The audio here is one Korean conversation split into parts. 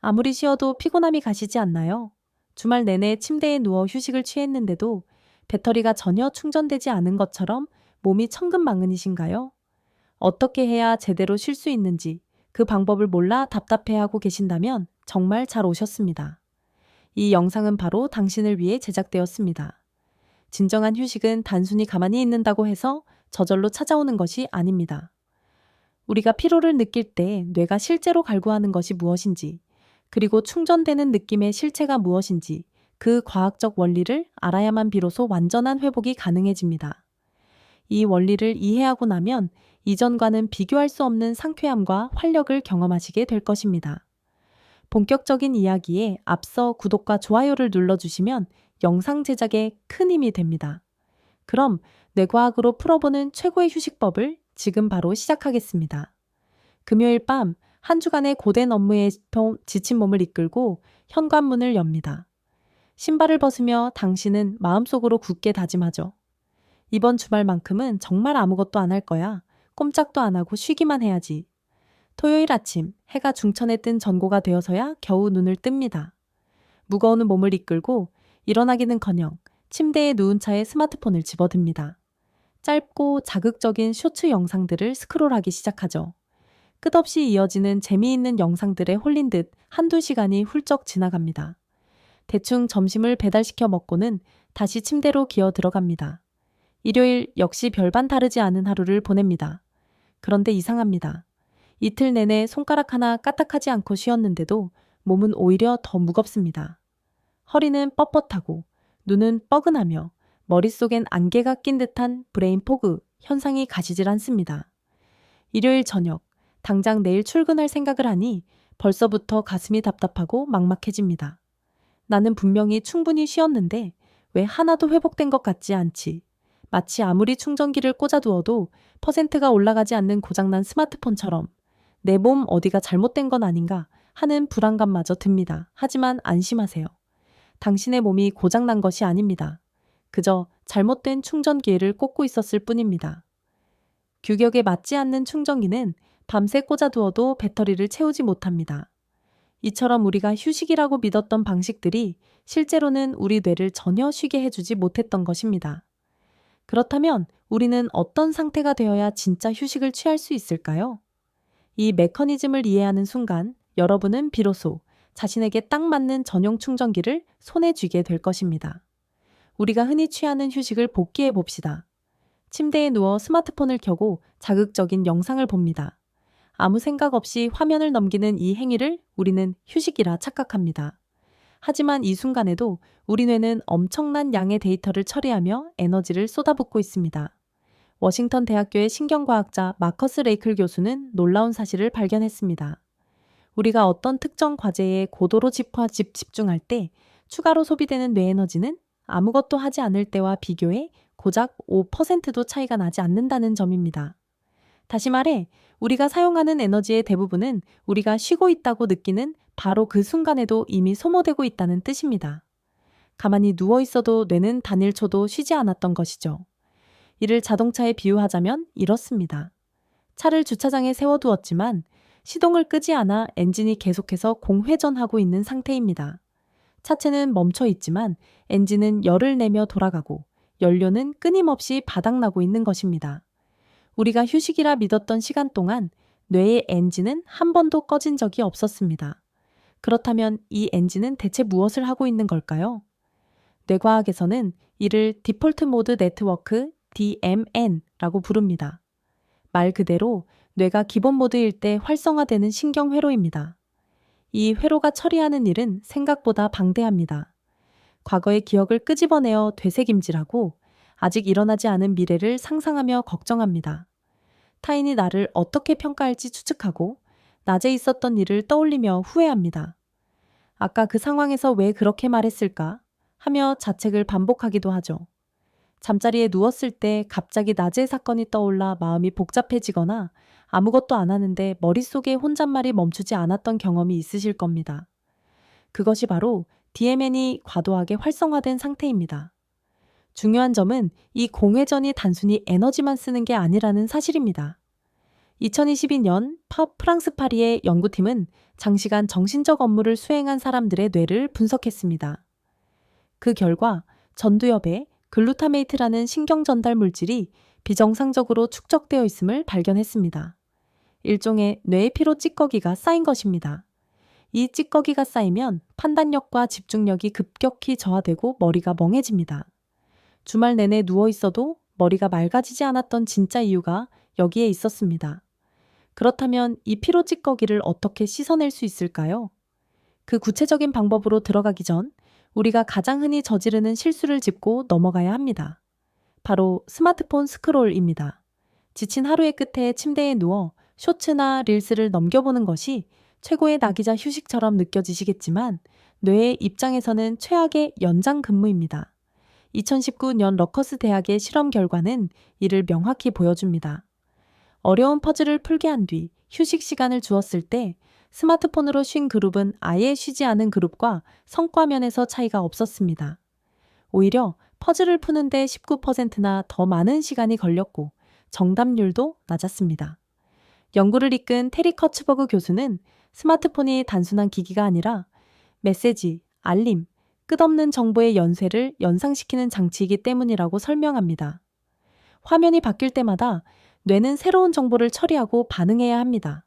아무리 쉬어도 피곤함이 가시지 않나요? 주말 내내 침대에 누워 휴식을 취했는데도 배터리가 전혀 충전되지 않은 것처럼 몸이 천근만근이신가요? 어떻게 해야 제대로 쉴 수 있는지 그 방법을 몰라 답답해하고 계신다면 정말 잘 오셨습니다. 이 영상은 바로 당신을 위해 제작되었습니다. 진정한 휴식은 단순히 가만히 있는다고 해서 저절로 찾아오는 것이 아닙니다. 우리가 피로를 느낄 때 뇌가 실제로 갈구하는 것이 무엇인지, 그리고 충전되는 느낌의 실체가 무엇인지, 그 과학적 원리를 알아야만 비로소 완전한 회복이 가능해집니다. 이 원리를 이해하고 나면 이전과는 비교할 수 없는 상쾌함과 활력을 경험하시게 될 것입니다. 본격적인 이야기에 앞서 구독과 좋아요를 눌러주시면 영상 제작에 큰 힘이 됩니다. 그럼 뇌과학으로 풀어보는 최고의 휴식법을 지금 바로 시작하겠습니다. 금요일 밤 한 주간의 고된 업무에 지친 몸을 이끌고 현관문을 엽니다. 신발을 벗으며 당신은 마음속으로 굳게 다짐하죠. 이번 주말만큼은 정말 아무것도 안 할 거야. 꼼짝도 안 하고 쉬기만 해야지. 토요일 아침 해가 중천에 뜬 전고가 되어서야 겨우 눈을 뜹니다. 무거운 몸을 이끌고 일어나기는커녕 침대에 누운 차에 스마트폰을 집어듭니다. 짧고 자극적인 쇼츠 영상들을 스크롤하기 시작하죠. 끝없이 이어지는 재미있는 영상들에 홀린 듯 한두 시간이 훌쩍 지나갑니다. 대충 점심을 배달시켜 먹고는 다시 침대로 기어 들어갑니다. 일요일 역시 별반 다르지 않은 하루를 보냅니다. 그런데 이상합니다. 이틀 내내 손가락 하나 까딱하지 않고 쉬었는데도 몸은 오히려 더 무겁습니다. 허리는 뻣뻣하고 눈은 뻐근하며 머릿속엔 안개가 낀 듯한 브레인 포그 현상이 가시질 않습니다. 일요일 저녁, 당장 내일 출근할 생각을 하니 벌써부터 가슴이 답답하고 막막해집니다. 나는 분명히 충분히 쉬었는데 왜 하나도 회복된 것 같지 않지? 마치 아무리 충전기를 꽂아두어도 퍼센트가 올라가지 않는 고장난 스마트폰처럼 내 몸 어디가 잘못된 건 아닌가 하는 불안감마저 듭니다. 하지만 안심하세요. 당신의 몸이 고장난 것이 아닙니다. 그저 잘못된 충전기를 꽂고 있었을 뿐입니다. 규격에 맞지 않는 충전기는 밤새 꽂아두어도 배터리를 채우지 못합니다. 이처럼 우리가 휴식이라고 믿었던 방식들이 실제로는 우리 뇌를 전혀 쉬게 해주지 못했던 것입니다. 그렇다면 우리는 어떤 상태가 되어야 진짜 휴식을 취할 수 있을까요? 이 메커니즘을 이해하는 순간 여러분은 비로소 자신에게 딱 맞는 전용 충전기를 손에 쥐게 될 것입니다. 우리가 흔히 취하는 휴식을 복기해 봅시다. 침대에 누워 스마트폰을 켜고 자극적인 영상을 봅니다. 아무 생각 없이 화면을 넘기는 이 행위를 우리는 휴식이라 착각합니다. 하지만 이 순간에도 우리 뇌는 엄청난 양의 데이터를 처리하며 에너지를 쏟아붓고 있습니다. 워싱턴 대학교의 신경과학자 마커스 레이클 교수는 놀라운 사실을 발견했습니다. 우리가 어떤 특정 과제에 고도로 집중할 때 추가로 소비되는 뇌 에너지는 아무것도 하지 않을 때와 비교해 고작 5%도 차이가 나지 않는다는 점입니다. 다시 말해, 우리가 사용하는 에너지의 대부분은 우리가 쉬고 있다고 느끼는 바로 그 순간에도 이미 소모되고 있다는 뜻입니다. 가만히 누워 있어도 뇌는 단 1초도 쉬지 않았던 것이죠. 이를 자동차에 비유하자면 이렇습니다. 차를 주차장에 세워두었지만 시동을 끄지 않아 엔진이 계속해서 공회전하고 있는 상태입니다. 차체는 멈춰 있지만 엔진은 열을 내며 돌아가고 연료는 끊임없이 바닥나고 있는 것입니다. 우리가 휴식이라 믿었던 시간 동안 뇌의 엔진은 한 번도 꺼진 적이 없었습니다. 그렇다면 이 엔진은 대체 무엇을 하고 있는 걸까요? 뇌과학에서는 이를 디폴트 모드 네트워크 DMN라고 부릅니다. 말 그대로 뇌가 기본 모드일 때 활성화되는 신경회로입니다. 이 회로가 처리하는 일은 생각보다 방대합니다. 과거의 기억을 끄집어내어 되새김질하고 아직 일어나지 않은 미래를 상상하며 걱정합니다. 타인이 나를 어떻게 평가할지 추측하고 낮에 있었던 일을 떠올리며 후회합니다. 아까 그 상황에서 왜 그렇게 말했을까? 하며 자책을 반복하기도 하죠. 잠자리에 누웠을 때 갑자기 낮의 사건이 떠올라 마음이 복잡해지거나 아무것도 안 하는데 머릿속에 혼잣말이 멈추지 않았던 경험이 있으실 겁니다. 그것이 바로 DMN이 과도하게 활성화된 상태입니다. 중요한 점은 이 공회전이 단순히 에너지만 쓰는 게 아니라는 사실입니다. 2022년 프랑스 파리의 연구팀은 장시간 정신적 업무를 수행한 사람들의 뇌를 분석했습니다. 그 결과 전두엽에 글루타메이트라는 신경 전달 물질이 비정상적으로 축적되어 있음을 발견했습니다. 일종의 뇌의 피로 찌꺼기가 쌓인 것입니다. 이 찌꺼기가 쌓이면 판단력과 집중력이 급격히 저하되고 머리가 멍해집니다. 주말 내내 누워 있어도 머리가 맑아지지 않았던 진짜 이유가 여기에 있었습니다. 그렇다면 이 피로 찌꺼기를 어떻게 씻어낼 수 있을까요? 그 구체적인 방법으로 들어가기 전 우리가 가장 흔히 저지르는 실수를 짚고 넘어가야 합니다. 바로 스마트폰 스크롤입니다. 지친 하루의 끝에 침대에 누워 쇼츠나 릴스를 넘겨보는 것이 최고의 낙이자 휴식처럼 느껴지시겠지만 뇌의 입장에서는 최악의 연장 근무입니다. 2019년 러커스 대학의 실험 결과는 이를 명확히 보여줍니다. 어려운 퍼즐을 풀게 한 뒤 휴식 시간을 주었을 때 스마트폰으로 쉰 그룹은 아예 쉬지 않은 그룹과 성과 면에서 차이가 없었습니다. 오히려 퍼즐을 푸는데 19%나 더 많은 시간이 걸렸고 정답률도 낮았습니다. 연구를 이끈 테리 커츠버그 교수는 스마트폰이 단순한 기기가 아니라 메시지, 알림, 끝없는 정보의 연쇄를 연상시키는 장치이기 때문이라고 설명합니다. 화면이 바뀔 때마다 뇌는 새로운 정보를 처리하고 반응해야 합니다.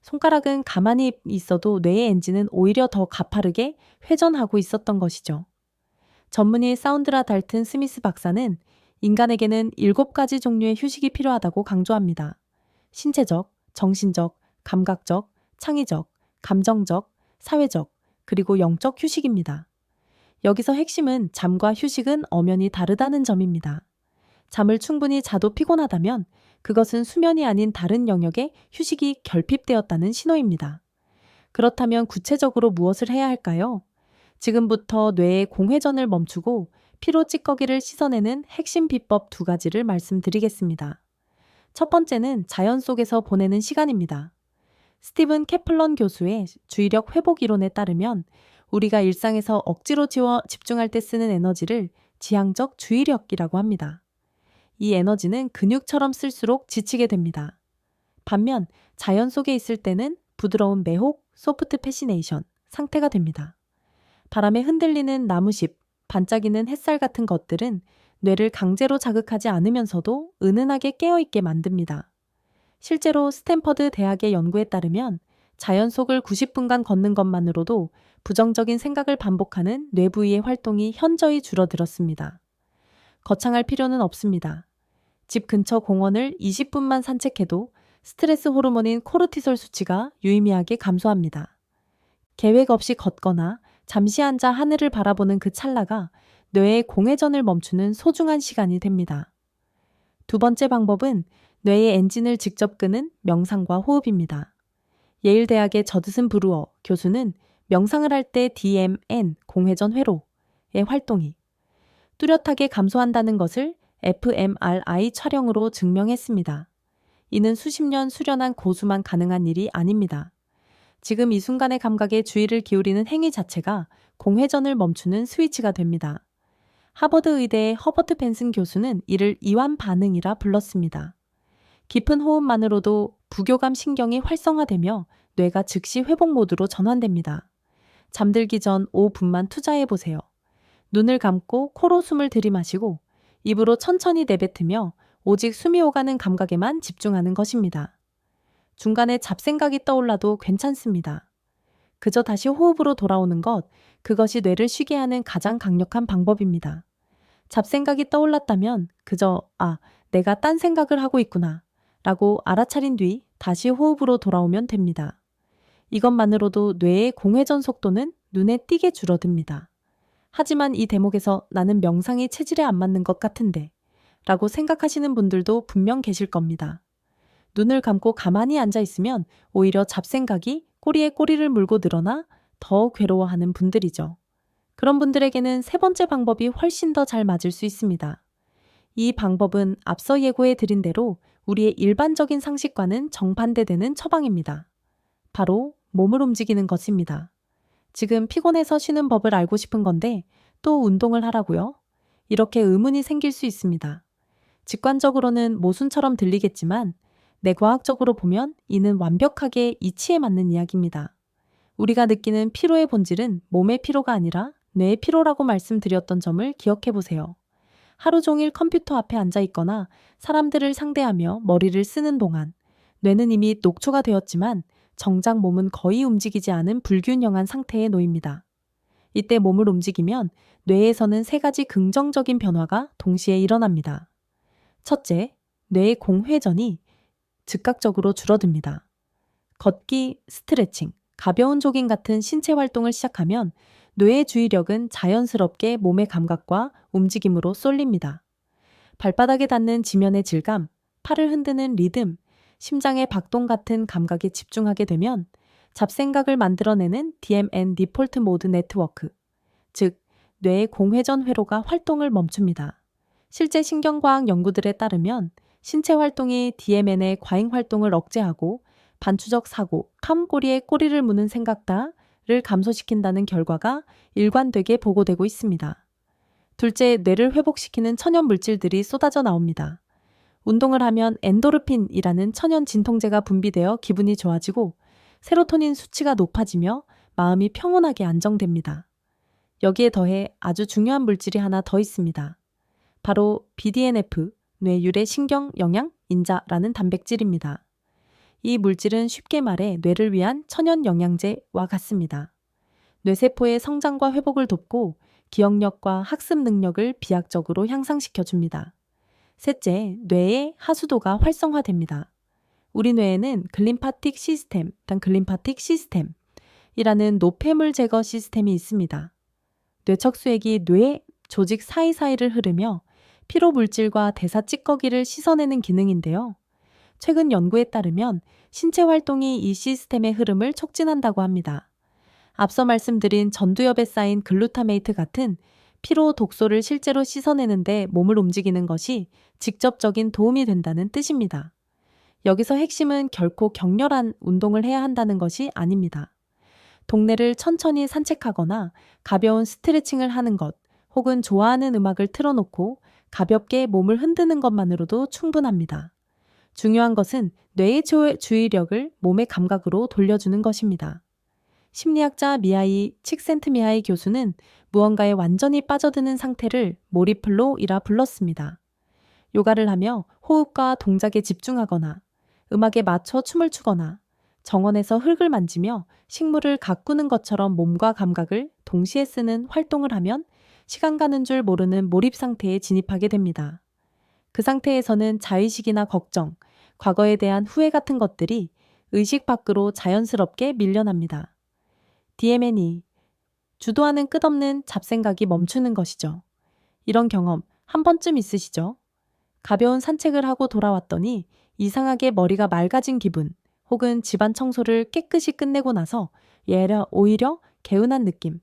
손가락은 가만히 있어도 뇌의 엔진은 오히려 더 가파르게 회전하고 있었던 것이죠. 전문의 사운드라 달튼 스미스 박사는 인간에게는 7가지 종류의 휴식이 필요하다고 강조합니다. 신체적, 정신적, 감각적, 창의적, 감정적, 사회적, 그리고 영적 휴식입니다. 여기서 핵심은 잠과 휴식은 엄연히 다르다는 점입니다. 잠을 충분히 자도 피곤하다면 그것은 수면이 아닌 다른 영역의 휴식이 결핍되었다는 신호입니다. 그렇다면 구체적으로 무엇을 해야 할까요? 지금부터 뇌의 공회전을 멈추고 피로 찌꺼기를 씻어내는 핵심 비법 2가지를 말씀드리겠습니다. 첫 번째는 자연 속에서 보내는 시간입니다. 스티븐 캐플런 교수의 주의력 회복 이론에 따르면 우리가 일상에서 억지로 집중할 때 쓰는 에너지를 지향적 주의력이라고 합니다. 이 에너지는 근육처럼 쓸수록 지치게 됩니다. 반면 자연 속에 있을 때는 부드러운 매혹, 소프트 패시네이션 상태가 됩니다. 바람에 흔들리는 나무잎, 반짝이는 햇살 같은 것들은 뇌를 강제로 자극하지 않으면서도 은은하게 깨어있게 만듭니다. 실제로 스탠퍼드 대학의 연구에 따르면 자연 속을 90분간 걷는 것만으로도 부정적인 생각을 반복하는 뇌 부위의 활동이 현저히 줄어들었습니다. 거창할 필요는 없습니다. 집 근처 공원을 20분만 산책해도 스트레스 호르몬인 코르티솔 수치가 유의미하게 감소합니다. 계획 없이 걷거나 잠시 앉아 하늘을 바라보는 그 찰나가 뇌의 공회전을 멈추는 소중한 시간이 됩니다. 두 번째 방법은 뇌의 엔진을 직접 끄는 명상과 호흡입니다. 예일 대학의 저드슨 브루어 교수는 명상을 할 때 DMN 공회전 회로의 활동이 뚜렷하게 감소한다는 것을 fMRI 촬영으로 증명했습니다. 이는 수십 년 수련한 고수만 가능한 일이 아닙니다. 지금 이 순간의 감각에 주의를 기울이는 행위 자체가 공회전을 멈추는 스위치가 됩니다. 하버드 의대의 허버트 벤슨 교수는 이를 이완 반응이라 불렀습니다. 깊은 호흡만으로도 부교감 신경이 활성화되며 뇌가 즉시 회복 모드로 전환됩니다. 잠들기 전 5분만 투자해보세요. 눈을 감고 코로 숨을 들이마시고 입으로 천천히 내뱉으며 오직 숨이 오가는 감각에만 집중하는 것입니다. 중간에 잡생각이 떠올라도 괜찮습니다. 그저 다시 호흡으로 돌아오는 것, 그것이 뇌를 쉬게 하는 가장 강력한 방법입니다. 잡생각이 떠올랐다면 그저 내가 딴 생각을 하고 있구나 라고 알아차린 뒤 다시 호흡으로 돌아오면 됩니다. 이것만으로도 뇌의 공회전 속도는 눈에 띄게 줄어듭니다. 하지만 이 대목에서 나는 명상이 체질에 안 맞는 것 같은데 라고 생각하시는 분들도 분명 계실 겁니다. 눈을 감고 가만히 앉아 있으면 오히려 잡생각이 꼬리에 꼬리를 물고 늘어나 더 괴로워하는 분들이죠. 그런 분들에게는 세 번째 방법이 훨씬 더 잘 맞을 수 있습니다. 이 방법은 앞서 예고해 드린 대로 우리의 일반적인 상식과는 정반대되는 처방입니다. 바로 몸을 움직이는 것입니다. 지금 피곤해서 쉬는 법을 알고 싶은 건데 또 운동을 하라고요? 이렇게 의문이 생길 수 있습니다. 직관적으로는 모순처럼 들리겠지만 뇌과학적으로 보면 이는 완벽하게 이치에 맞는 이야기입니다. 우리가 느끼는 피로의 본질은 몸의 피로가 아니라 뇌의 피로라고 말씀드렸던 점을 기억해 보세요. 하루 종일 컴퓨터 앞에 앉아 있거나 사람들을 상대하며 머리를 쓰는 동안 뇌는 이미 녹초가 되었지만 정작 몸은 거의 움직이지 않은 불균형한 상태에 놓입니다. 이때 몸을 움직이면 뇌에서는 세 가지 긍정적인 변화가 동시에 일어납니다. 첫째, 뇌의 공회전이 즉각적으로 줄어듭니다. 걷기, 스트레칭, 가벼운 조깅 같은 신체 활동을 시작하면 뇌의 주의력은 자연스럽게 몸의 감각과 움직임으로 쏠립니다. 발바닥에 닿는 지면의 질감, 팔을 흔드는 리듬, 심장의 박동 같은 감각에 집중하게 되면 잡생각을 만들어내는 DMN 디폴트 모드 네트워크, 즉 뇌의 공회전 회로가 활동을 멈춥니다. 실제 신경과학 연구들에 따르면 신체 활동이 DMN의 과잉 활동을 억제하고 반추적 사고, 카문고리에 꼬리를 무는 생각다를 감소시킨다는 결과가 일관되게 보고되고 있습니다. 둘째, 뇌를 회복시키는 천연 물질들이 쏟아져 나옵니다. 운동을 하면 엔도르핀이라는 천연 진통제가 분비되어 기분이 좋아지고 세로토닌 수치가 높아지며 마음이 평온하게 안정됩니다. 여기에 더해 아주 중요한 물질이 하나 더 있습니다. 바로 BDNF, 뇌 유래 신경 영양 인자라는 단백질입니다. 이 물질은 쉽게 말해 뇌를 위한 천연 영양제와 같습니다. 뇌세포의 성장과 회복을 돕고 기억력과 학습 능력을 비약적으로 향상시켜 줍니다. 셋째, 뇌의 하수도가 활성화됩니다. 우리 뇌에는 글림파틱 시스템이라는 노폐물 제거 시스템이 있습니다. 뇌척수액이 뇌 조직 사이사이를 흐르며 피로 물질과 대사 찌꺼기를 씻어내는 기능인데요. 최근 연구에 따르면 신체 활동이 이 시스템의 흐름을 촉진한다고 합니다. 앞서 말씀드린 전두엽에 쌓인 글루타메이트 같은 피로 독소를 실제로 씻어내는데 몸을 움직이는 것이 직접적인 도움이 된다는 뜻입니다. 여기서 핵심은 결코 격렬한 운동을 해야 한다는 것이 아닙니다. 동네를 천천히 산책하거나 가벼운 스트레칭을 하는 것, 혹은 좋아하는 음악을 틀어놓고 가볍게 몸을 흔드는 것만으로도 충분합니다. 중요한 것은 뇌의 주의력을 몸의 감각으로 돌려주는 것입니다. 심리학자 미하이 칙센트미하이 교수는 무언가에 완전히 빠져드는 상태를 몰입플로우이라 불렀습니다. 요가를 하며 호흡과 동작에 집중하거나 음악에 맞춰 춤을 추거나 정원에서 흙을 만지며 식물을 가꾸는 것처럼 몸과 감각을 동시에 쓰는 활동을 하면 시간 가는 줄 모르는 몰입 상태에 진입하게 됩니다. 그 상태에서는 자의식이나 걱정, 과거에 대한 후회 같은 것들이 의식 밖으로 자연스럽게 밀려납니다. DMN이 주도하는 끝없는 잡생각이 멈추는 것이죠. 이런 경험 한 번쯤 있으시죠? 가벼운 산책을 하고 돌아왔더니 이상하게 머리가 맑아진 기분, 혹은 집안 청소를 깨끗이 끝내고 나서 오히려 개운한 느낌,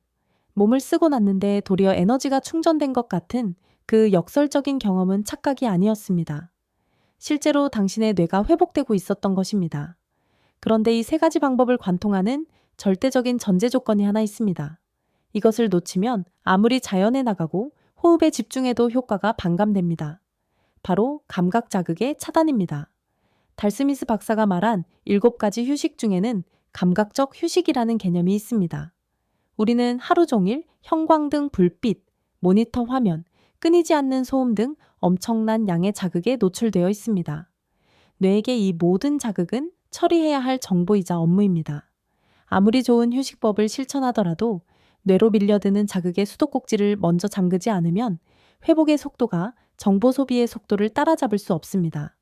몸을 쓰고 났는데 도리어 에너지가 충전된 것 같은 그 역설적인 경험은 착각이 아니었습니다. 실제로 당신의 뇌가 회복되고 있었던 것입니다. 그런데 이 세 가지 방법을 관통하는 절대적인 전제 조건이 하나 있습니다. 이것을 놓치면 아무리 자연에 나가고 호흡에 집중해도 효과가 반감됩니다. 바로 감각 자극의 차단입니다. 달스미스 박사가 말한 7가지 휴식 중에는 감각적 휴식이라는 개념이 있습니다. 우리는 하루 종일 형광등 불빛, 모니터 화면, 끊이지 않는 소음 등 엄청난 양의 자극에 노출되어 있습니다. 뇌에게 이 모든 자극은 처리해야 할 정보이자 업무입니다. 아무리 좋은 휴식법을 실천하더라도 뇌로 밀려드는 자극의 수도꼭지를 먼저 잠그지 않으면 회복의 속도가 정보 소비의 속도를 따라잡을 수 없습니다.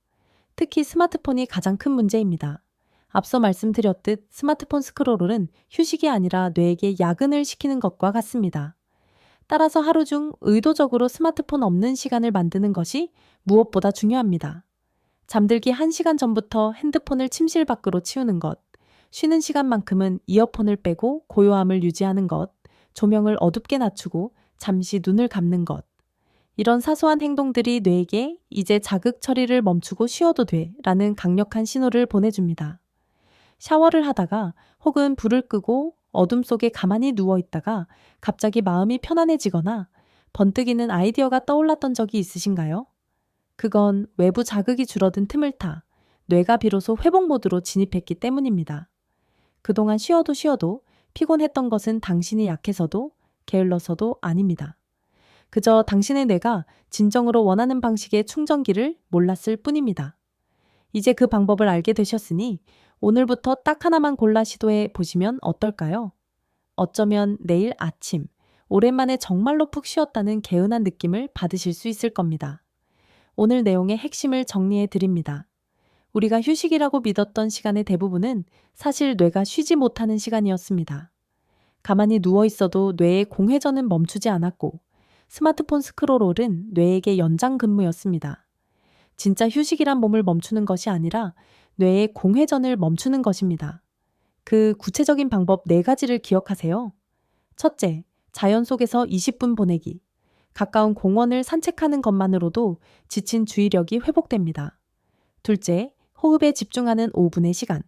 특히 스마트폰이 가장 큰 문제입니다. 앞서 말씀드렸듯 스마트폰 스크롤은 휴식이 아니라 뇌에게 야근을 시키는 것과 같습니다. 따라서 하루 중 의도적으로 스마트폰 없는 시간을 만드는 것이 무엇보다 중요합니다. 잠들기 1시간 전부터 핸드폰을 침실 밖으로 치우는 것, 쉬는 시간만큼은 이어폰을 빼고 고요함을 유지하는 것, 조명을 어둡게 낮추고 잠시 눈을 감는 것. 이런 사소한 행동들이 뇌에게 이제 자극 처리를 멈추고 쉬어도 돼 라는 강력한 신호를 보내줍니다. 샤워를 하다가 혹은 불을 끄고 어둠 속에 가만히 누워 있다가 갑자기 마음이 편안해지거나 번뜩이는 아이디어가 떠올랐던 적이 있으신가요? 그건 외부 자극이 줄어든 틈을 타 뇌가 비로소 회복 모드로 진입했기 때문입니다. 그동안 쉬어도 피곤했던 것은 당신이 약해서도 게을러서도 아닙니다. 그저 당신의 뇌가 진정으로 원하는 방식의 충전기를 몰랐을 뿐입니다. 이제 그 방법을 알게 되셨으니 오늘부터 딱 하나만 골라 시도해 보시면 어떨까요? 어쩌면 내일 아침, 오랜만에 정말로 푹 쉬었다는 개운한 느낌을 받으실 수 있을 겁니다. 오늘 내용의 핵심을 정리해 드립니다. 우리가 휴식이라고 믿었던 시간의 대부분은 사실 뇌가 쉬지 못하는 시간이었습니다. 가만히 누워 있어도 뇌의 공회전은 멈추지 않았고 스마트폰 스크롤은 뇌에게 연장 근무였습니다. 진짜 휴식이란 몸을 멈추는 것이 아니라 뇌의 공회전을 멈추는 것입니다. 그 구체적인 방법 4가지를 기억하세요. 첫째, 자연 속에서 20분 보내기. 가까운 공원을 산책하는 것만으로도 지친 주의력이 회복됩니다. 둘째, 호흡에 집중하는 5분의 시간.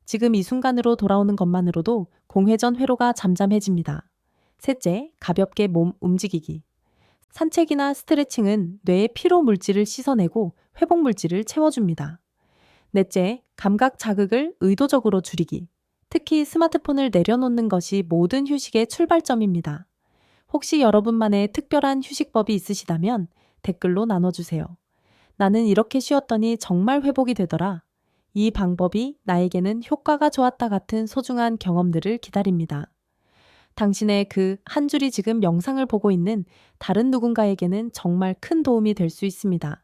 지금 이 순간으로 돌아오는 것만으로도 공회전 회로가 잠잠해집니다. 셋째, 가볍게 몸 움직이기. 산책이나 스트레칭은 뇌의 피로 물질을 씻어내고 회복 물질을 채워줍니다. 넷째, 감각 자극을 의도적으로 줄이기. 특히 스마트폰을 내려놓는 것이 모든 휴식의 출발점입니다. 혹시 여러분만의 특별한 휴식법이 있으시다면 댓글로 나눠주세요. 나는 이렇게 쉬었더니 정말 회복이 되더라. 이 방법이 나에게는 효과가 좋았다 같은 소중한 경험들을 기다립니다. 당신의 그 한 줄이 지금 영상을 보고 있는 다른 누군가에게는 정말 큰 도움이 될 수 있습니다.